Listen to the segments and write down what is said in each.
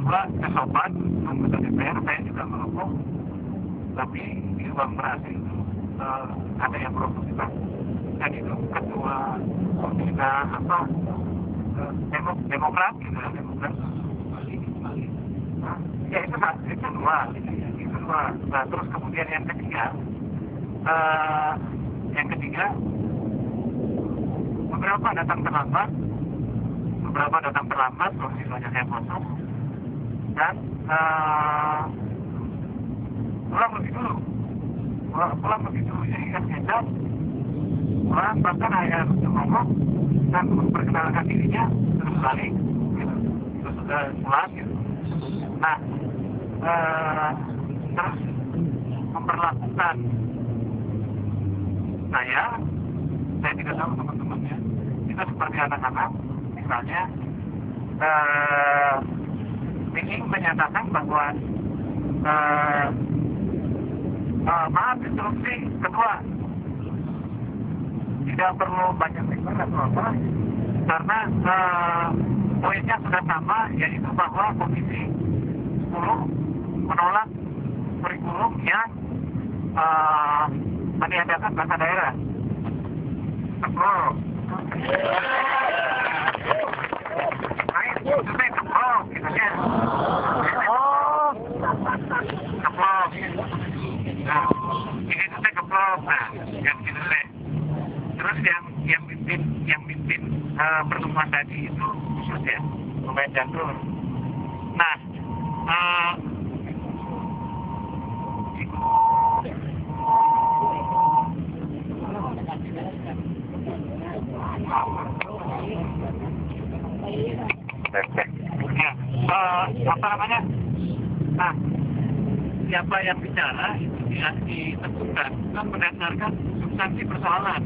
kedua, kesopan anggota DPR, saya juga merokok, tapi di ruang berhasil itu ada yang merokok juga. Dan itu ketua pembina Demokrat gitu ya, Demokrat. Nah, ya itu dua. Nah, terus kemudian yang ketiga, beberapa datang terlambat, posisinya saya kosong, dan pulang lebih dulu. Jadi kan ngecap, orang bahkan hanya ngomong dan memperkenalkan dirinya, terus balik, gitu. Terus pulang, gitu. Nah, terus memperlakukan saya tidak tahu teman-temannya, kita seperti anak-anak, misalnya ingin menyatakan bahwa maaf instruksi ketua, tidak perlu banyak pikir atau apa, karena poinnya sudah sama, yaitu bahwa Komisi 10 menolak kurikulum yang meniadakan bahasa daerah. Keprok. Itu saya keprok, gitu ya. Keprok. Nah, ini itu saya keprok. Nah, yang gitu deh. Terus yang mimpin pertemuan tadi itu khusus ya, pemain catur. Nah, apa namanya? Nah, siapa yang bicara itu ditentukan bukan berdasarkan substansi persoalan,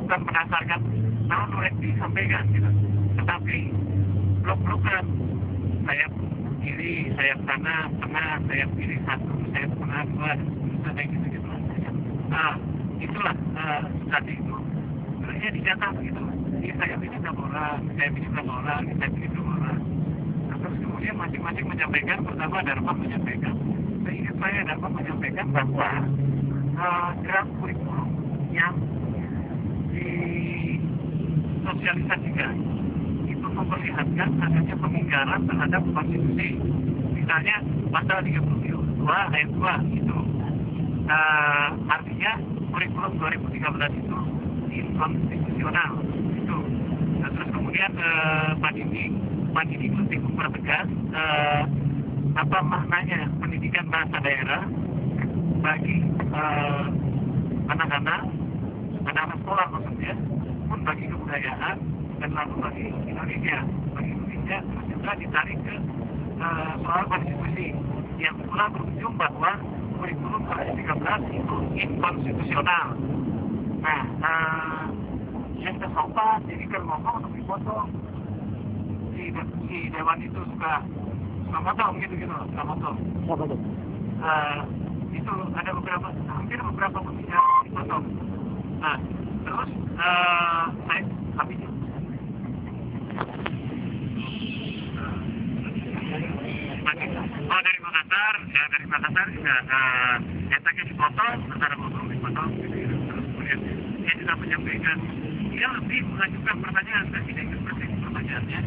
bukan berdasarkan boleh disampaikan gitu, tetapi blok-blokan, saya kiri, saya kanan, tengah, saya kiri satu, saya tengah dua, kayak gitu. Nah, itulah tadi itu sebenarnya dicatat gitu. Ini saya pilih sama orang, saya pilih sama orang, saya pilih sama orang. Nah, terus kemudian masing-masing menyampaikan, pertama Darman menyampaikan. Seingat saya Darman menyampaikan bahwa draft kurikulum yang disosialisasikan itu memperlihatkan adanya pengingkaran terhadap konstitusi. Misalnya pasal 32 ayat 2 itu artinya kurikulum 2013 itu inkonstitusional itu. Nah, terus kemudian Pak Didi mesti mempertegas apa maknanya pendidikan bahasa daerah bagi anak-anak sekolah maksudnya, pun bagi kebudayaan dan lalu bagi Indonesia terus juga ditarik ke soal konstitusi yang pula berujung bahwa kurikulum 2013 itu inkonstitusional. Nah, yang kesopan jadi kalau ngomong untuk dipotong, si Dewan itu suka potong gitu, suka potong. Itu ada hampir beberapa pembicaraan dipotong. Nah, terus saya habis dari Makassar juga nyatanya dipotong, antara ngomong dipotong gitu. Terus kemudian dia juga menyampaikan dia lebih mengajukan pertanyaan, saya tidak ingat persis pertanyaannya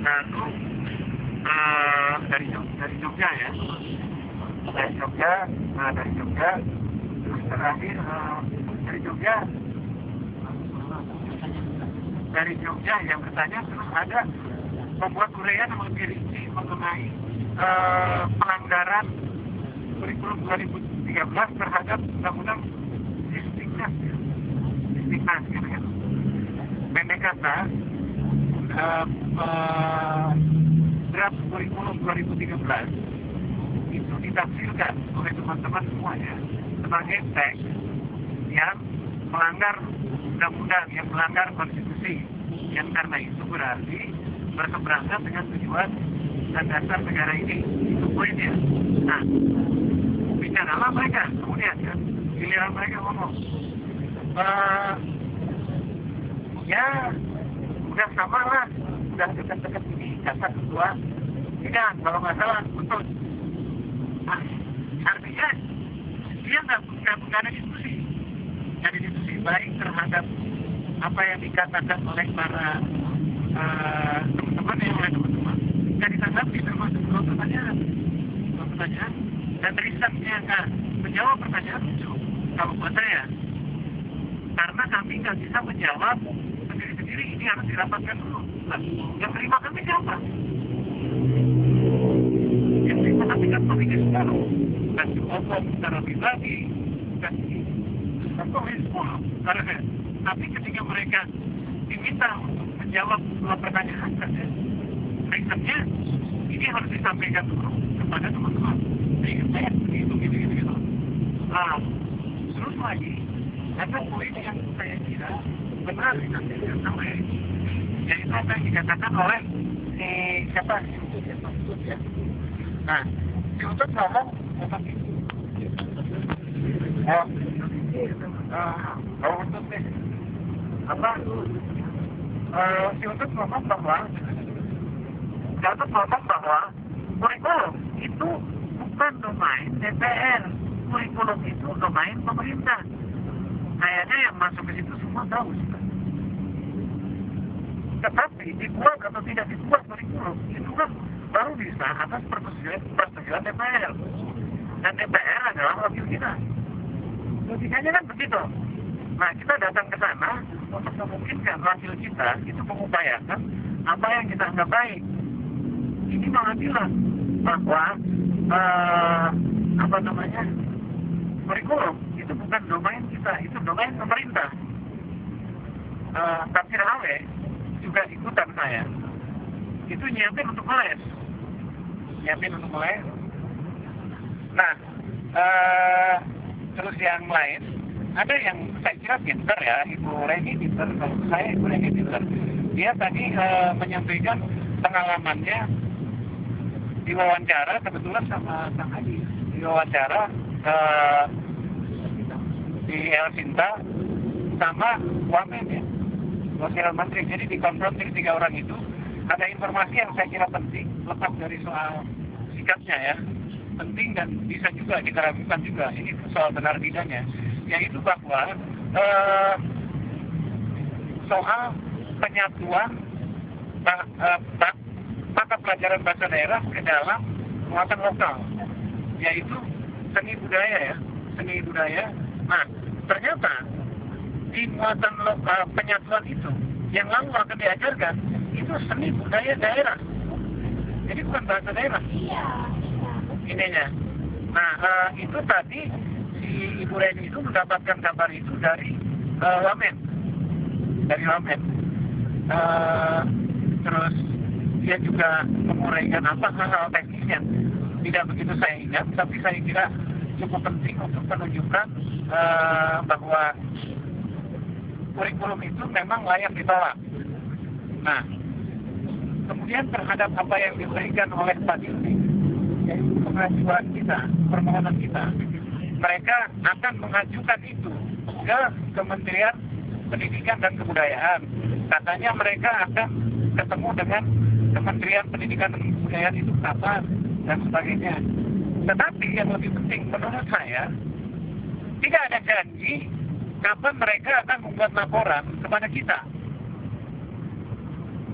lalu dari Jogja ya, dari Jogja terus terakhir dari Jogja yang bertanya, terus ada membuat uraian yang lebih rinci mengenai pelanggaran kurikulum 2013 terhadap undang-undang Distiknas gitu kan. Pendek kata, draft kurikulum 2013 itu ditafsirkan oleh teman-teman semuanya sebagai teks yang melanggar undang-undang, yang melanggar konstitusi, yang karena itu berarti berseberangan dengan tujuan dan dasar negara ini. Itu poinnya. Nah, bicaralah mereka kemudian kan, giliran mereka ngomong ya udah sama lah, udah dekat-dekat ini kasar kedua, tidak kalau nggak salah betul. Nah, artinya dia nggak ada diskusi, nggak ada diskusi baik terhadap apa yang dikatakan oleh para teman-teman yang oleh teman-teman, dan ditanggapi termasuk dua pertanyaan dan risetnya nggak menjawab pertanyaan lucu kalau buat saya, karena kami nggak bisa menjawab sendiri-sendiri, ini harus dirapatkan dulu. Nah, yang terima kami siapa? Yang terima kami kan pemilik sekarang, kasih omong secara pribadi, kasih semua. Tapi ketika mereka diminta untuk menjawab dua pertanyaan saja, risetnya ini harus disampaikan dulu kepada teman-teman. Saya begitu. Nah, terus lagi ada poin yang saya kira benar disampaikan oleh, yaitu apa yang dikatakan oleh siapa? Ya. Nah, si Utut ngomong apa sih? Utut nih apa? Si Utut ngomong bahwa kurikulum itu bukan domain DPR, kurikulum itu domain pemerintah. Kayaknya yang masuk ke situ semua tahu. Tetapi dibuat atau tidak dibuat kurikulum itu kan baru bisa atas persetujuan DPR, dan DPR adalah wakil kita. Logikanya kan begitu. Nah, kita datang ke sana untuk memungkinkan wakil kita itu mengupayakan apa yang kita anggap baik. Ini malah bilang bahwa kurikulum itu bukan domain kita, itu domain pemerintah. Tafsir Hawe juga ikutan saya. Itu nyiapin untuk les. Nah, terus yang lain, ada yang saya kira pintar ya, Ibu Reni pintar, kalau saya Ibu Reni pintar. Dia tadi menyampaikan pengalamannya di wawancara kebetulan sama Kang Adi. Di wawancara di El Sinta sama Wamen ya, Wakil Menteri. Jadi dikonfrontir 3 orang itu, ada informasi yang saya kira penting, lepas dari soal sikapnya ya, penting dan bisa juga kita ragukan juga, ini soal benar tidaknya, yaitu bahwa soal penyatuan mata pelajaran bahasa daerah ke dalam muatan lokal, yaitu seni budaya. Nah, ternyata di muatan penyatuan itu yang lalu akan diajarkan itu seni budaya daerah, jadi bukan bahasa daerah ininya. Nah, itu tadi si Ibu Reni itu mendapatkan kabar itu dari Wamen. Terus dia juga menguraikan hal-hal teknis yang tidak begitu saya ingat, tapi saya kira cukup penting untuk menunjukkan bahwa kurikulum itu memang layak ditolak. Nah, kemudian terhadap apa yang diberikan oleh Pak Dirti, yaitu pengajuan kita, permohonan kita, mereka akan mengajukan itu ke Kementerian Pendidikan dan Kebudayaan. Katanya mereka akan ketemu dengan Kementerian Pendidikan dan Kebudayaan itu kapan dan sebagainya. Tetapi yang lebih penting menurut saya, tidak ada janji kapan mereka akan membuat laporan kepada kita.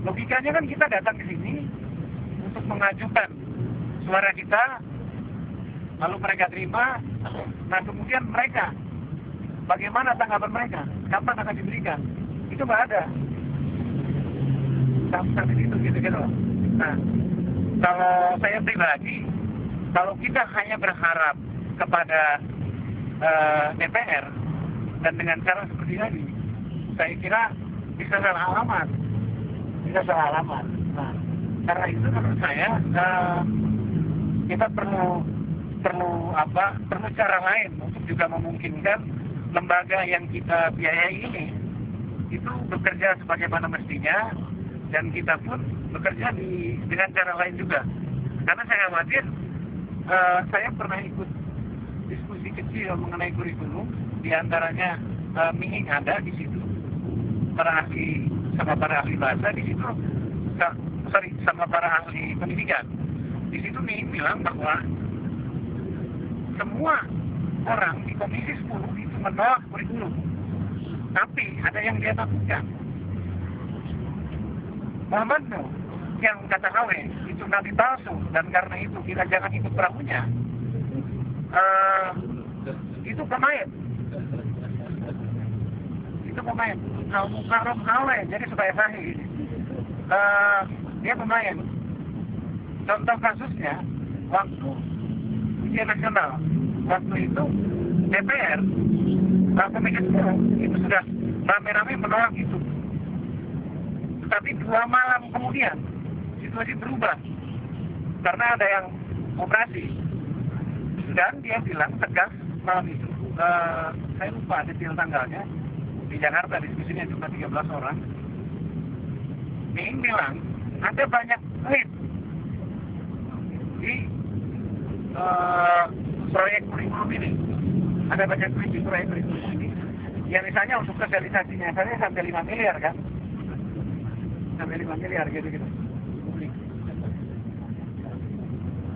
Logikanya kan kita datang ke sini untuk mengajukan suara kita, lalu mereka terima, nah kemudian mereka, bagaimana tanggapan mereka, kapan akan diberikan, itu nggak ada. Sampai itu gitu. Nah, kalau saya pribadi, kalau kita hanya berharap kepada DPR dan dengan cara seperti ini, saya kira bisa salah alamat. Nah, karena itu menurut saya kita perlu cara lain untuk juga memungkinkan lembaga yang kita biayai ini itu bekerja sebagaimana mestinya, dan kita pun bekerja dengan cara lain juga. Karena saya khawatir, saya pernah ikut diskusi kecil mengenai kurikulum, diantaranya Mihing ada di situ, para ahli sama para ahli bahasa di situ, sama para ahli pendidikan. Di situ nih bilang bahwa semua orang di Komisi 10 itu menolak kurikulum. Tapi ada yang dia takutkan. Muhammad Nuh yang kata Hawe itu nabi palsu dan karena itu kita jangan ikut perahunya. Itu pemain. Itu pemain. Al-Mukarram Hawe, jadi supaya sahih. Dia pemain. Contoh kasusnya waktu ujian nasional, waktu itu DPR, Komisi 10 itu sudah rame-rame menolak itu. Tetapi 2 malam kemudian situasi berubah karena ada yang operasi dan dia bilang tegas malam itu. Saya lupa detail tanggalnya. Di Jakarta diskusinya cuma 13 orang. Ming bilang ada banyak duit di proyek kurikulum ini. Ada banyak duit di proyek kurikulum ini. Ya misalnya untuk sosialisasinya saya sampai 5 miliar kan? Sampai 5 miliar gitu-gitu.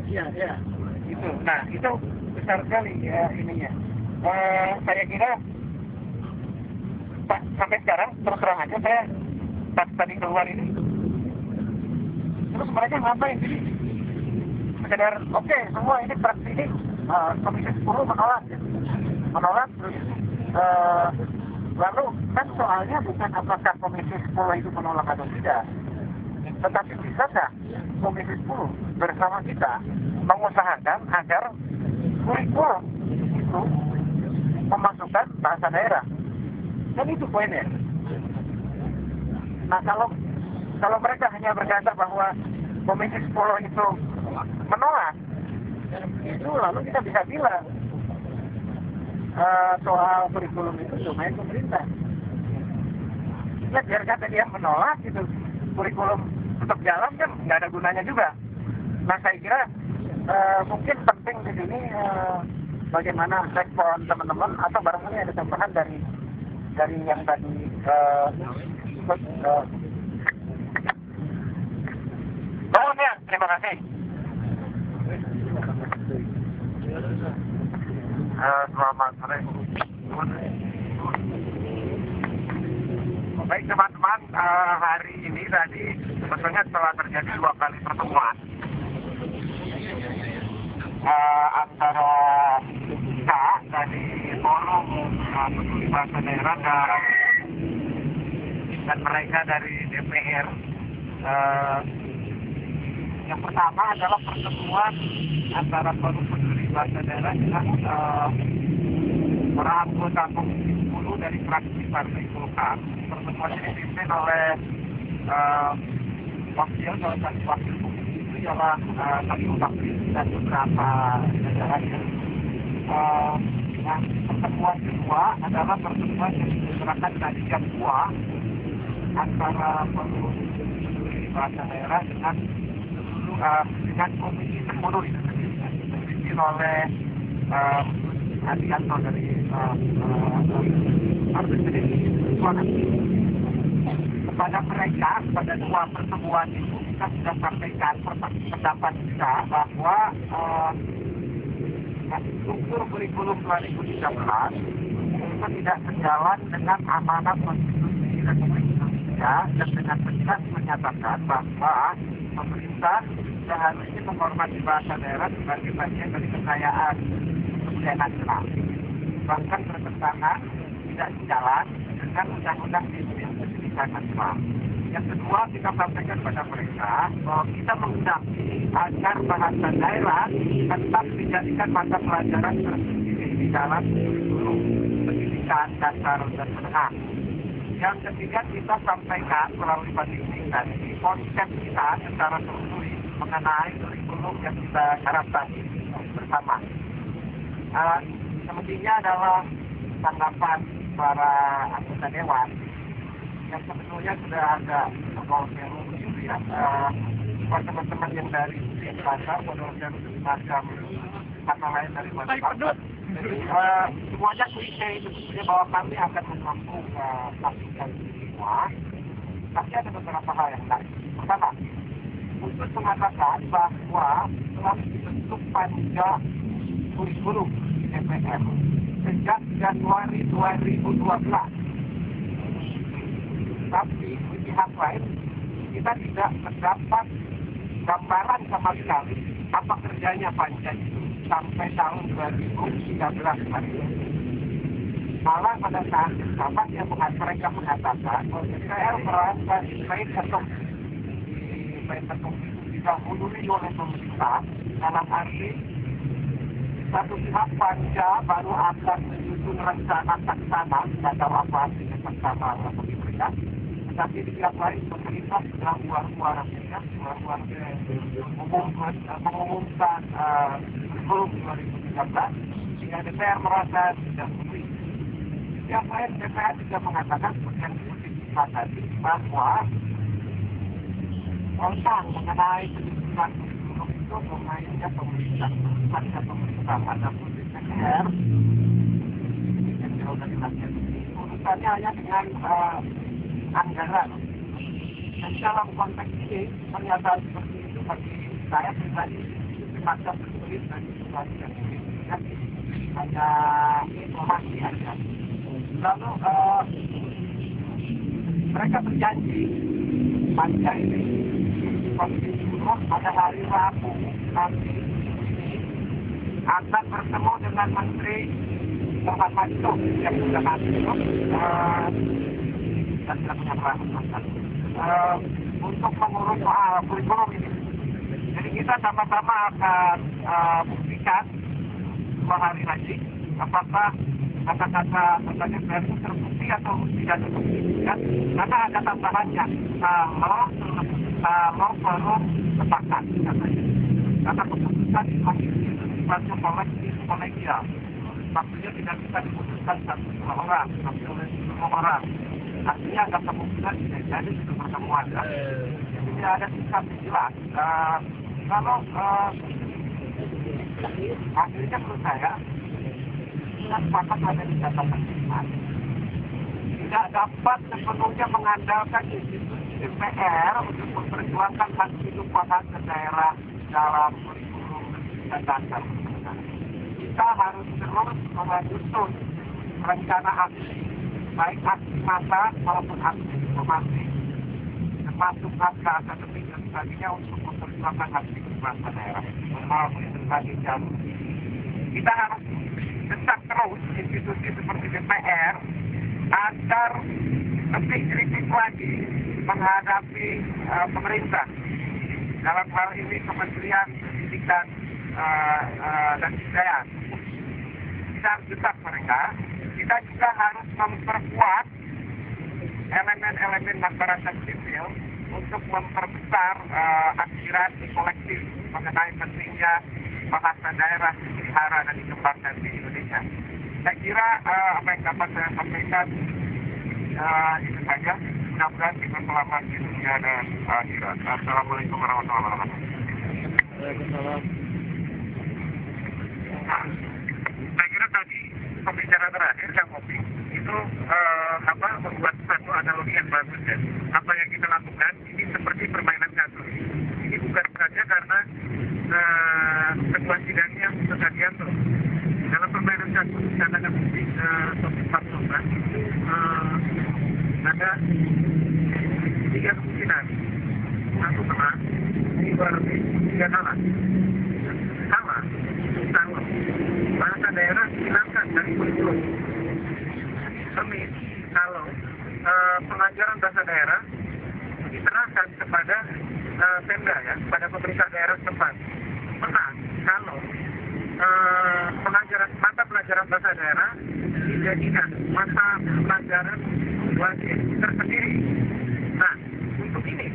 Iya. Itu. Nah, itu besar sekali ya ininya. Saya kira sampai sekarang terus terang aja saya pas tadi keluar ini. Terus mereka ngapain sih? Sekedar oke, semua ini fraksi ini Komisi 10 menolak terus lalu kan soalnya bukan apakah Komisi 10 itu menolak atau tidak, tetapi bisakah Komisi 10 bersama kita mengusahakan agar kurikulum itu memasukkan bahasa daerah, dan itu poinnya. Nah kalau mereka hanya berkata bahwa Komisi 10 itu menolak, itu lalu kita bisa bilang soal kurikulum itu domain pemerintah. Ya biar kata dia menolak gitu, kurikulum tetap jalan kan nggak ada gunanya juga. Nah saya kira mungkin penting di sini bagaimana respon teman-teman atau barangkali ada tambahan dari yang tadi ya, terima kasih. Selamat sore. Baik teman-teman, hari ini tadi sebetulnya telah terjadi 2 kali pertemuan antara kita dari forum peduli bahasa daerah dan mereka dari DPR. Yang pertama adalah pertemuan antara forum peduli bahasa daerah dengan para anggota Komisi 10 dari fraksi Partai Golkar. Pertemuan ini dipimpin oleh salah satu wakil komisi itu ialah Kami Bakri dan beberapa jajarannya. Nah, pertemuan kedua adalah pertemuan yang diselenggarakan tadi jam 2 antara forum peduli bahasa daerah dengan Komisi 10 itu sendiri, dipimpin oleh Adianto dari Partai Perjuangan. Kepada mereka, pada 2 pertemuan itu kita sudah sampaikan pendapat kita bahwa struktur kurikulum 2013 itu tidak sejalan dengan amanat konstitusi Republik Indonesia dan dengan tegas menyatakan bahwa pemerintah seharusnya menghormati bahasa daerah sebagai bagian dari kekayaan budaya nasional. Bahkan bertentangan tidak sejalan dengan undang-undang pendidikan nasional. Yang kedua, kita sampaikan pada mereka bahwa kita menghendaki agar bahasa daerah tetap dijadikan mata pelajaran tersendiri di dalam kurikulum pendidikan dasar dan menengah. Yang ketiga, kita sampaikan melalui banding tadi konsep kita secara tertulis mengenai kurikulum yang kita harapkan bersama. Semestinya adalah tanggapan para anggota dewan yang sebetulnya sudah ada model itu ya, buat teman-teman yang dari bahasa model semacam kata lain dari bahasa. Semuanya klise itu sebetulnya bahwa kami akan menampung masukan semua, Tapi ada beberapa hal yang menarik. Pertama, untuk mengatakan bahwa telah dibentuk panja kurikulum di DPR sejak Januari 2012. Tapi di pihak lain kita tidak mendapat gambaran sama sekali apa kerjanya panja itu sampai tahun 2013 hari ini. Malah pada saat yang sama mereka mengatakan bahwa DPR merasa baik ketum itu didahului oleh pemerintah dalam arti satu pihak panja baru akan menyusun rencana taksana, tidak tahu apa artinya taksana atau diberikan, tetapi di pihak lain pemerintah sudah mengumumkan kurikulum 2013 sehingga DPR merasa tidak peduli. Yang lain DPR juga mengatakan seperti yang disebut tadi bahwa tentang mengenai penyusunan kurikulum itu domainnya pemerintah, bukannya pemerintah. Adapun DPR yang diorganisasikan urusannya hanya dengan anggaran. Dan dalam konteks ini pernyataan seperti itu bagi saya pribadi semacam bersulit dan situasi yang sulit. Hanya informasi aja. Lalu mereka berjanji panja ini Komisi 10 pada hari Rabu nanti ini akan bertemu dengan Menteri Muhammad Yusuf yang sudah masuk dan tidak punya untuk mengurus soal kurikulum ini. Jadi kita sama-sama akan buktikan 2 hari lagi apakah kata-kata DPR itu terbukti atau tidak terbukti. Karena ada tambahannya kalau belum sepakat katanya. Karena keputusan masih sifatnya kolegial. Maksudnya tidak bisa diputuskan 1-2 orang, tapi oleh 10 orang. Artinya ada kemungkinan tidak jadi itu pertemuan. Jadi tidak ada sikap jelas. Kalau akhirnya menurut saya kita sepakat ada di catatan tidak dapat sepenuhnya mengandalkan institusi DPR untuk memperjuangkan hak hidup warga daerah dalam kurikulum dan dasar. Kita harus terus menyusun rencana aksi, baik aksi massa maupun aksi diplomasi, termasuk naskah akademik dan sebagainya untuk memperjuangkan hak hidup warga daerah. Maupun sebagainya. Kita harus desak terus institusi seperti DPR agar lebih kritis lagi menghadapi pemerintah. Dalam hal ini Kementerian Pendidikan dan Kebudayaan. Kita harus desak mereka. Kita juga harus memperkuat elemen-elemen masyarakat sipil untuk memperbesar aspirasi kolektif mengenai pentingnya bahasa daerah dipelihara dan dikembangkan di Indonesia. Saya kira apa yang dapat saya sampaikan itu saja. Mudah-mudahan kita selamat di dunia dan akhirat. Assalamualaikum warahmatullahi wabarakatuh. Waalaikumsalam. Saya kira tadi pembicara terakhir Kang Opik itu membuat satu analogi yang bagus ya. Apa yang kita lakukan ini seperti permainan catur. Ini bukan saja karena ketua sidangnya Sudaryanto. Dalam permainan catur dikatakan topik pasokan ada 3 kemungkinan. 1 benar, 2 lebih, 3 salah. Salah, kalau bahasa daerah dihilangkan dari kurikulum. Semis, kalau pengajaran bahasa daerah diserahkan kepada Pemda ya, kepada pemerintah daerah setempat. Benar, kalau mata pelajaran bahasa daerah dijadikan mata pelajaran wajib tersendiri. Nah, untuk ini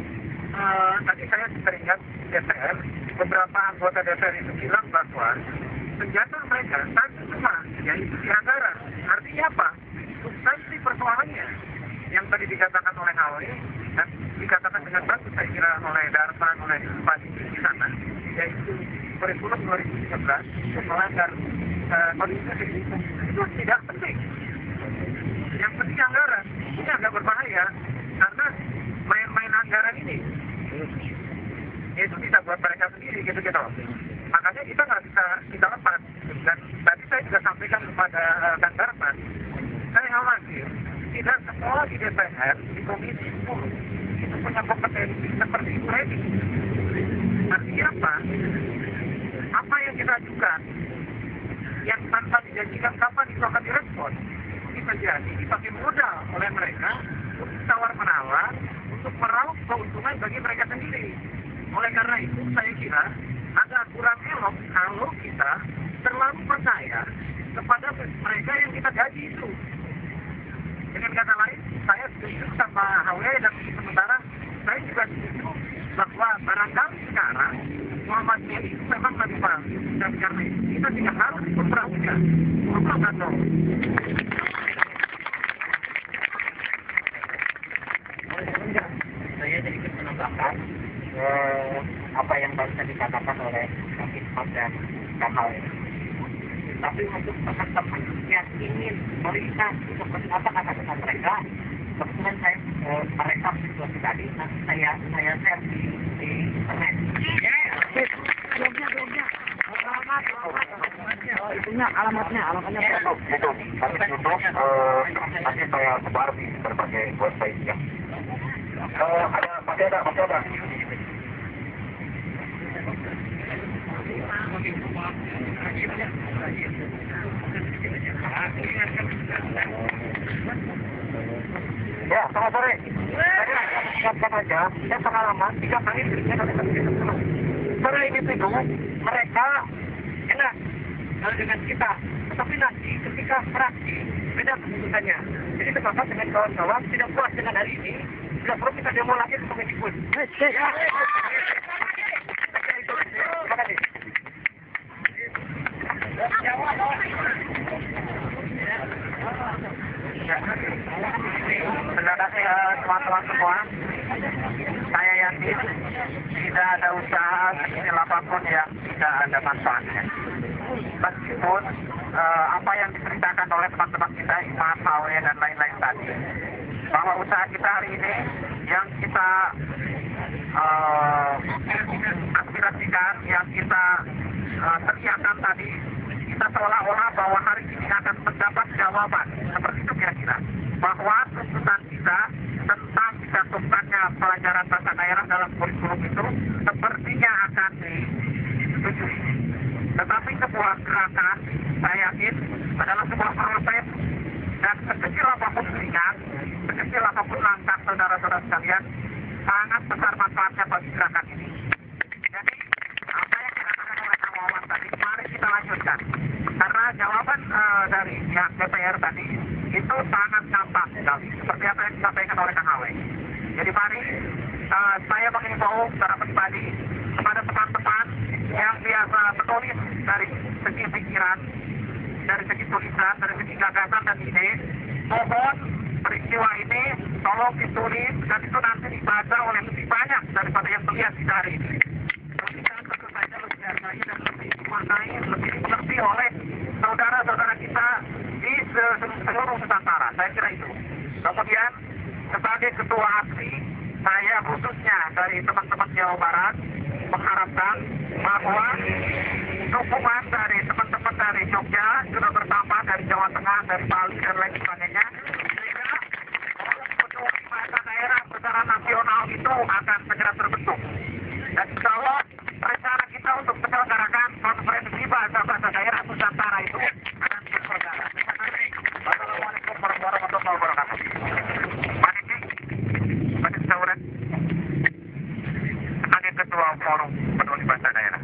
tadi saya teringat DPR, beberapa anggota DPR itu bilang bahwa senjata mereka satu cuma, yaitu di anggaran. Artinya apa? Substansi persoalannya yang tadi dikatakan oleh Hawi dan dikatakan dengan bagus saya kira oleh Darman, oleh Pak di sana, yaitu kurikulum 2013 melanggar konstitusi itu tidak penting. Yang penting anggaran. Ini agak berbahaya karena sekarang ini. Itu bisa buat mereka sendiri gitu-gitu. Makanya kita nggak bisa kita lepas. Dan tadi saya juga sampaikan kepada Kang Darman, saya khawatir tidak semua di DPR, di Komisi 10 itu punya kompetensi seperti ini. Artinya apa? Apa yang kita ajukan yang tanpa dijanjikan kapan itu akan direspon, bisa jadi dipakai modal oleh mereka untuk tawar-menawar untuk meraup keuntungan bagi mereka sendiri. Oleh karena itu saya kira agak kurang elok kalau kita terlalu percaya kepada mereka yang kita gaji itu. Dengan kata lain, saya setuju sama HW dan sementara saya juga setuju bahwa barangkali sekarang Muhammadiyah itu memang lebih bagus, dan karena itu kita tidak harus memperhatikan atau saya sedikit menambahkan apa yang barusan dikatakan oleh Kang Ismat dan Kang HW. Tapi untuk teman-teman yang ingin melihat untuk apa kata-kata mereka, kebetulan saya merekam situasi tadi, nanti saya share di internet. Alamatnya itu nanti saya sebar di berbagai website ya. Masih ada. Ya, selamat sore. Saya ingatkan aja, saya pengalaman 3 kali dirinya sore ini itu mereka enak dengan kita, tetapi nanti ketika fraksi beda keputusannya. Jadi sepakat dengan kawan-kawan tidak puas dengan hari ini, tidak perlu kita demo lagi untuk mengikut. Terima kasih. Terima kasih teman-teman semua. Saya yakin tidak ada usaha kecil apapun yang tidak ada manfaatnya. Meskipun apa yang diceritakan oleh teman-teman kita, Imam, HW, dan lain-lain tadi, bahwa usaha kita hari ini yang kita aspirasikan, yang kita teriakan tadi, kita seolah-olah bahwa hari ini akan mendapat jawaban seperti itu kira-kira, bahwa tuntutan kita tentang dicantumkannya pelajaran bahasa daerah dalam kurikulum itu sepertinya akan disetujui. Tetapi sebuah gerakan, saya yakin, adalah sebuah proses, dan sekecil apapun keringat, sekecil apapun langkah saudara-saudara sekalian, sangat besar manfaatnya bagi gerakan ini. Jadi, apa yang dikatakan oleh Kang Wawan tadi, mari kita lanjutkan. Karena jawaban dari pihak DPR tadi, itu sangat gampang sekali, seperti apa yang disampaikan oleh Kang HW. Jadi mari, saya mengimbau secara pribadi kepada teman-teman yang biasa menulis dari segi pikiran, dari segi tulisan, dari segi gagasan dan ide, mohon peristiwa ini tolong ditulis dan itu nanti dibaca oleh lebih banyak daripada yang terlihat di hari ini. Kita tentu saja lebih dihargai dan lebih dimaknai, lebih dimengerti oleh saudara-saudara kita di seluruh Nusantara. Saya kira itu. Kemudian sebagai ketua aksi, saya khususnya dari teman-teman Jawa Barat mengharapkan bahwa dukungan dari teman-teman dari Jogja juga bertambah, dari Jawa Tengah, dari Bali dan lain sebagainya, sehingga peduli bahasa daerah secara nasional itu akan segera terbentuk. Dan insya Allah rencana kita untuk menyelenggarakan konferensi bahasa daerah Nusantara itu akan diselenggarakan. Wassalamualaikum warahmatullahi wabarakatuh. Pak Saurat, sebagai ketua forum peduli bahasa daerah.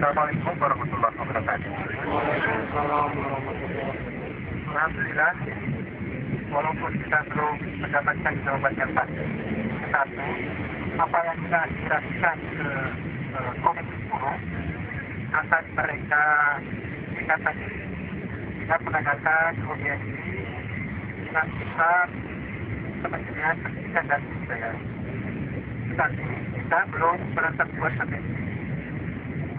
Assalamualaikum warahmatullahi wabarakatuh. Alhamdulillah, walaupun kita belum mendapatkan jawaban yang pasti, satu, apa yang kita aspirasikan ke Komisi 10 akan mereka dikatakan kita penegakan ODSI dengan kita Kementerian Pendidikan dan Kebudayaan. Tetapi kita belum berantak buat sampai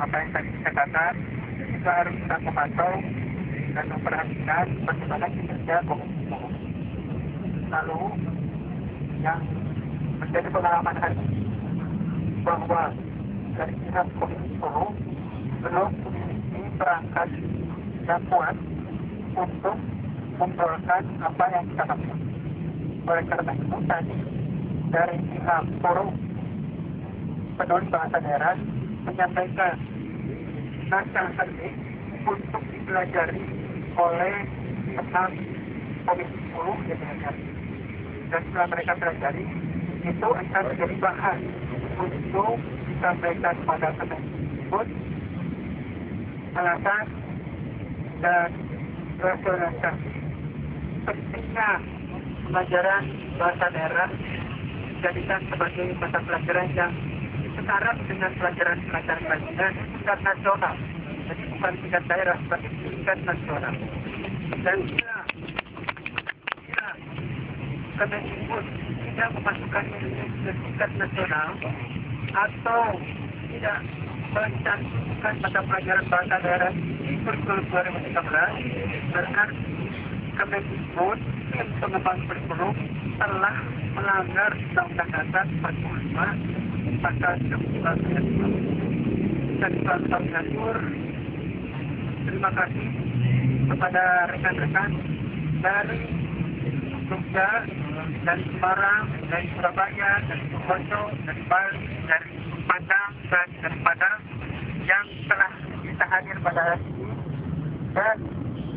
apa yang tadi saya katakan, kita harus kita memantau dan memperhatikan bagaimana kinerja Komisi 10. lalu yang menjadi pengalaman hari ini bahwa dari pihak Komisi 10 belum memiliki perangkat yang kuat untuk membolehkan apa yang kita lakukan. Oleh karena itu tadi dari pihak forum peduli bahasa daerah menyampaikan naskah akademik untuk dipelajari oleh pihak Komisi 10 DPR. Dan setelah mereka pelajari, itu akan menjadi bahan untuk disampaikan pada Kemendikbud alasan dan rasionalisasi pentingnya pelajaran bahasa daerah dijadikan sebagai mata pelajaran yang setara dengan pelajaran-pelajaran lainnya di tingkat nasional. Jadi bukan tingkat daerah, tapi tingkat nasional. Dan bila Kemendikbud tidak memasukkan ini ke tingkat nasional atau tidak mencantumkan mata pelajaran bahasa daerah di kurikulum 2013, berarti Kemendikbud dan pengembang kurikulum telah melanggar Undang-Undang Dasar 45 pasal 19 ayat 2. Dan kami mengatur terima kasih kepada rekan-rekan dari Jogja, dari Semarang, dari Surabaya, dari Purworejo, dari Bali, dari Padang, dan dari Padang yang telah bisa hadir pada hari ini. Dan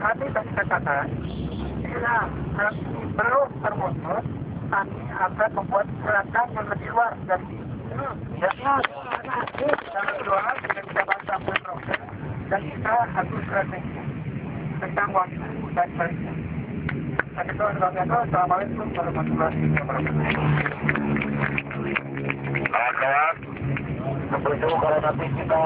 kami tadi katakan, bila kami belum terwujud, kami akan membuat gerakan yang lebih luas dari ini. Yang kedua, kita bisa bahasa proses dan kita harus strategi tentang waktu dan baiknya. Assalamualaikum warahmatullahi wabarakatuh. Selamat, sebelum kalau nanti kita